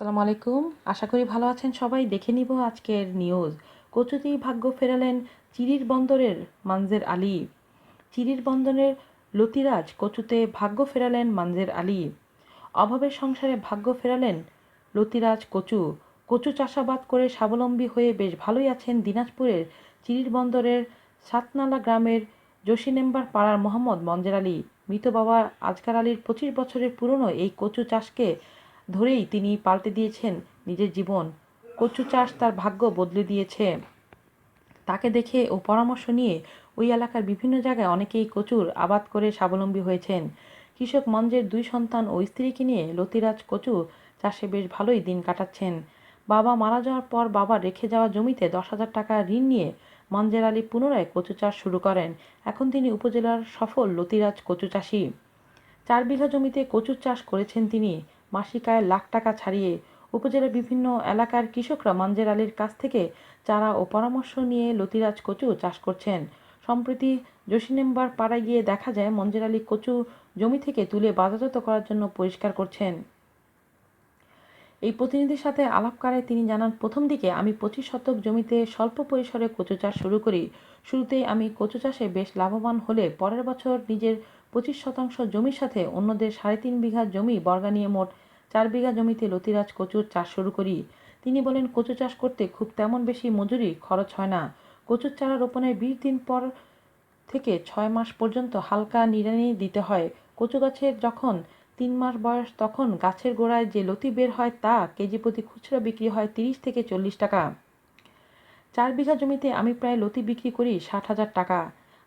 আসসালামু আলাইকুম। আশা করি ভালো আছেন সবাই। দেখে নিব আজকের নিউজ। কচুতেই ভাগ্য ফেরালেন চিরির বন্দরের মানজের আলী। চিরির বন্দরের লতিরাজ কচুতে ভাগ্য ফেরালেন মানজের আলী। অভাবের সংসারে ভাগ্য ফেরালেন লতিরাজ কচু। কচু চাষাবাদ করে স্বাবলম্বী হয়ে বেশ ভালোই আছেন দিনাজপুরের চিরির বন্দরের সাতনালা গ্রামের জসিমেম্বার পাড়ার মোহাম্মদ মঞ্জের আলী। মৃত বাবা আজকার আলীর 25 বছরের পুরনো এই কচু চাষকে ধরেই তিনি পাল্টে দিয়েছেন নিজের জীবন। কচু চাষ তার ভাগ্য বদলে দিয়েছে। তাকে দেখে ও পরামর্শ নিয়ে ওই এলাকার বিভিন্ন জায়গায় অনেকেই কচুর আবাদ করে স্বাবলম্বী হয়েছেন। কৃষক মঞ্জের 2 সন্তান ও স্ত্রীকে নিয়ে লতিরাজ কচু চাষে বেশ ভালোই দিন কাটাচ্ছেন। বাবা মারা যাওয়ার পর বাবার রেখে যাওয়া জমিতে 10,000 টাকা ঋণ নিয়ে মঞ্জের আলী পুনরায় কচু চাষ শুরু করেন। এখন তিনি উপজেলার সফল লতিরাজ কচু চাষী। 4 বিঘা জমিতে কচুর চাষ করেছেন তিনি। মাসিক আয় লাখ টাকা ছাড়িয়ে। উপজেলার বিভিন্ন এলাকার কৃষকরা মঞ্জের আলীর কাছ থেকে চারা ও পরামর্শ নিয়ে লতিরাজ কচু চাষ করছেন। সম্প্রতি জসিমেম্বার পাড়ায় গিয়ে দেখা যায় মঞ্জের আলী কচু জমি থেকে তুলে বাজারজাত করার জন্য পরিষ্কার করছেন। এই প্রতিনিধির সাথে আলাপকালে তিনি জানান, প্রথম দিকে আমি 25 শতক জমিতে স্বল্প পরিসরে কচু চাষ শুরু করি। শুরুতেই আমি কচু চাষে বেশ লাভবান হলে পরের বছর নিজের 25% জমির সাথে অন্যদের 3.5 বিঘা জমি বর্গা নিয়ে মোট 4 বিঘা জমিতে লতিরাজ কচুর চাষ শুরু করি। তিনি বলেন, কচু চাষ করতে খুব তেমন বেশি মজুরি খরচ হয় না। কচুর চারা রোপণের 20 দিন পর থেকে 6 মাস পর্যন্ত হালকা নিড়ানি দিতে হয়। কচু গাছের যখন 3 মাস বয়স তখন গাছের গোড়ায় যে লতি বের হয় তা কেজি প্রতি খুচরা বিক্রি হয় 30 থেকে 40 টাকা। 4 বিঘা জমিতে আমি প্রায় লতি বিক্রি করি 60,000 টাকা।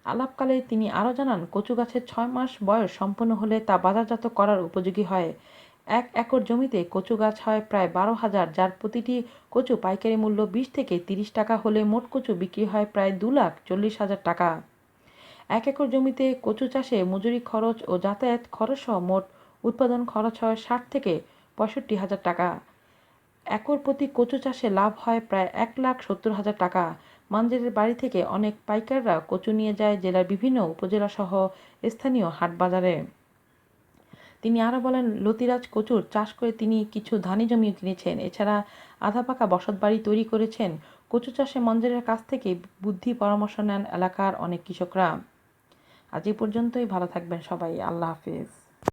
আলাপকালে তিনি আরও জানান, কচু গাছের 6 মাস বয়স সম্পন্ন হলে তা বাজারজাত করার উপযোগী হয়। 1 একর জমিতে কচু গাছ হয় প্রায় 12,000, যার প্রতিটি কচু পাইকারি মূল্য 20 থেকে 30 টাকা হলে মোট কচু বিক্রি হয় প্রায় 2,40,000 টাকা। 1 একর জমিতে কচু চাষে মজুরি খরচ ও যাতায়াত খরচসহ মোট উৎপাদন খরচ হয় 60 থেকে 65,000 টাকা। একর প্রতি কচু চাষে লাভ হয় প্রায় 1,70,000 টাকা। মঞ্জেরের বাড়ি থেকে অনেক পাইকাররা কচু নিয়ে যায় জেলার বিভিন্ন উপজেলাসহ স্থানীয় হাটবাজারে। তিনি আরও বলেন, লতিরাজ কচুর চাষ করে তিনি কিছু ধানি জমিও কিনেছেন। এছাড়া আধা পাকা বসতবাড়ি তৈরি করেছেন। কচু চাষে মঞ্জেরের কাছ থেকে বুদ্ধি পরামর্শ নেন এলাকার অনেক কৃষকরা। আজ এই পর্যন্তই। ভালো থাকবেন সবাই। আল্লাহ হাফেজ।